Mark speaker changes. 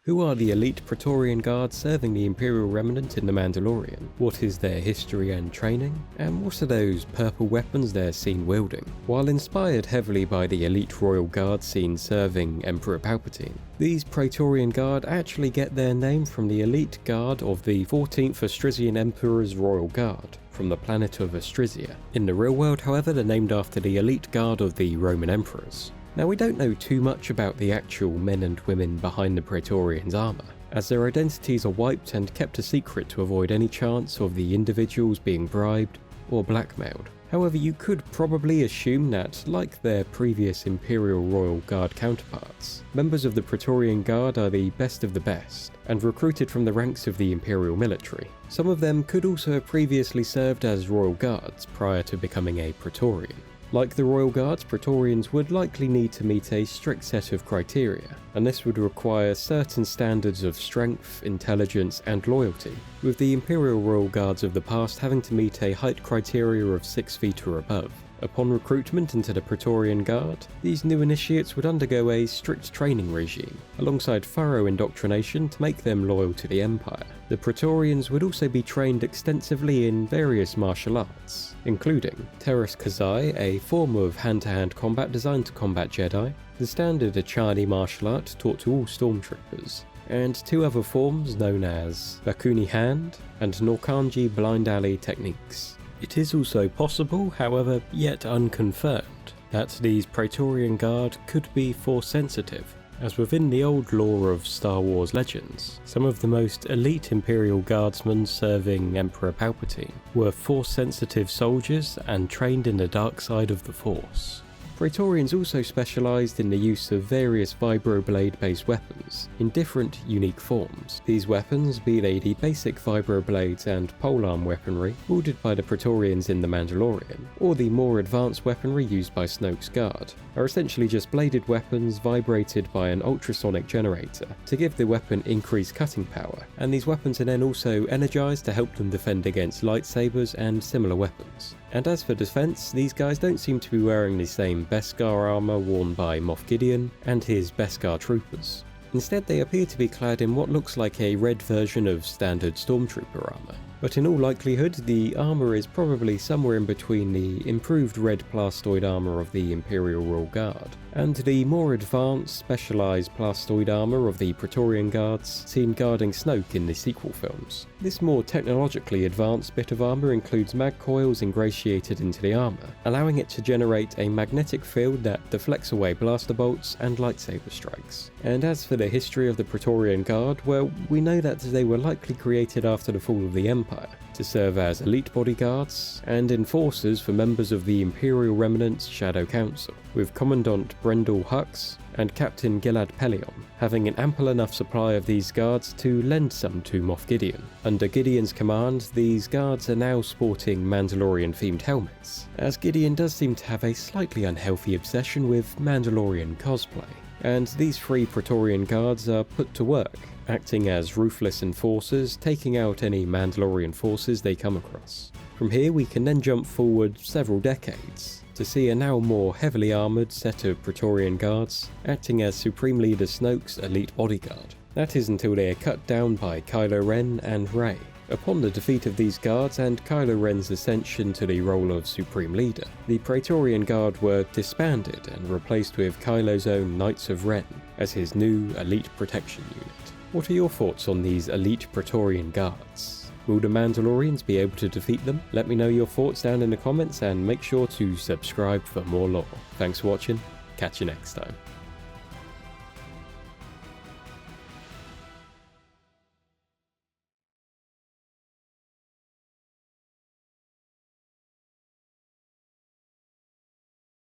Speaker 1: Who are the elite Praetorian Guards serving the Imperial Remnant in the Mandalorian? What is their history and training? And what are those purple weapons they're seen wielding? While inspired heavily by the elite Royal Guard seen serving Emperor Palpatine, these Praetorian Guard actually get their name from the elite guard of the 14th Astrizian Emperor's Royal Guard, from the planet of Astrizia. In the real world, however, they're named after the elite guard of the Roman emperors. Now, we don't know too much about the actual men and women behind the Praetorians' armour, as their identities are wiped and kept a secret to avoid any chance of the individuals being bribed or blackmailed. However, you could probably assume that, like their previous Imperial Royal Guard counterparts, members of the Praetorian Guard are the best of the best, and recruited from the ranks of the Imperial military. Some of them could also have previously served as Royal Guards prior to becoming a Praetorian. Like the Royal Guards, Praetorians would likely need to meet a strict set of criteria, and this would require certain standards of strength, intelligence, and loyalty, with the Imperial Royal Guards of the past having to meet a height criteria of 6 feet or above. Upon recruitment into the Praetorian Guard, these new initiates would undergo a strict training regime, alongside thorough indoctrination to make them loyal to the Empire. The Praetorians would also be trained extensively in various martial arts, including Teras Kazai, a form of hand-to-hand combat designed to combat Jedi, the standard Achani martial art taught to all stormtroopers, and 2 other forms known as Bakuni Hand and Norkanji Blind Alley techniques. It is also possible, however yet unconfirmed, that these Praetorian Guard could be Force sensitive, as within the old lore of Star Wars legends, some of the most elite Imperial Guardsmen serving Emperor Palpatine were Force sensitive soldiers and trained in the dark side of the Force. Praetorians also specialised in the use of various vibroblade-based weapons in different, unique forms. These weapons, be they the basic vibroblades and polearm weaponry wielded by the Praetorians in The Mandalorian, or the more advanced weaponry used by Snoke's Guard, are essentially just bladed weapons vibrated by an ultrasonic generator to give the weapon increased cutting power, and these weapons are then also energised to help them defend against lightsabers and similar weapons. And as for defense, these guys don't seem to be wearing the same Beskar armor worn by Moff Gideon and his Beskar troopers. Instead, they appear to be clad in what looks like a red version of standard stormtrooper armor. But in all likelihood, the armor is probably somewhere in between the improved red plastoid armor of the Imperial Royal Guard and the more advanced, specialised plastoid armour of the Praetorian Guards seen guarding Snoke in the sequel films. This more technologically advanced bit of armour includes mag coils ingratiated into the armour, allowing it to generate a magnetic field that deflects away blaster bolts and lightsaber strikes. And as for the history of the Praetorian Guard, well, we know that they were likely created after the fall of the Empire, to serve as elite bodyguards and enforcers for members of the Imperial Remnant's Shadow Council, with Commandant Brendel Hux and Captain Gilad Pelion having an ample enough supply of these guards to lend some to Moff Gideon. Under Gideon's command, these guards are now sporting Mandalorian-themed helmets, as Gideon does seem to have a slightly unhealthy obsession with Mandalorian cosplay. And these 3 Praetorian Guards are put to work, acting as ruthless enforcers, taking out any Mandalorian forces they come across. From here we can then jump forward several decades to see a now more heavily armoured set of Praetorian Guards acting as Supreme Leader Snoke's elite bodyguard. That is until they are cut down by Kylo Ren and Rey. Upon the defeat of these guards and Kylo Ren's ascension to the role of Supreme Leader, the Praetorian Guard were disbanded and replaced with Kylo's own Knights of Ren as his new elite protection unit. What are your thoughts on these elite Praetorian Guards? Will the Mandalorians be able to defeat them? Let me know your thoughts down in the comments and make sure to subscribe for more lore. Thanks for watching, catch you next time.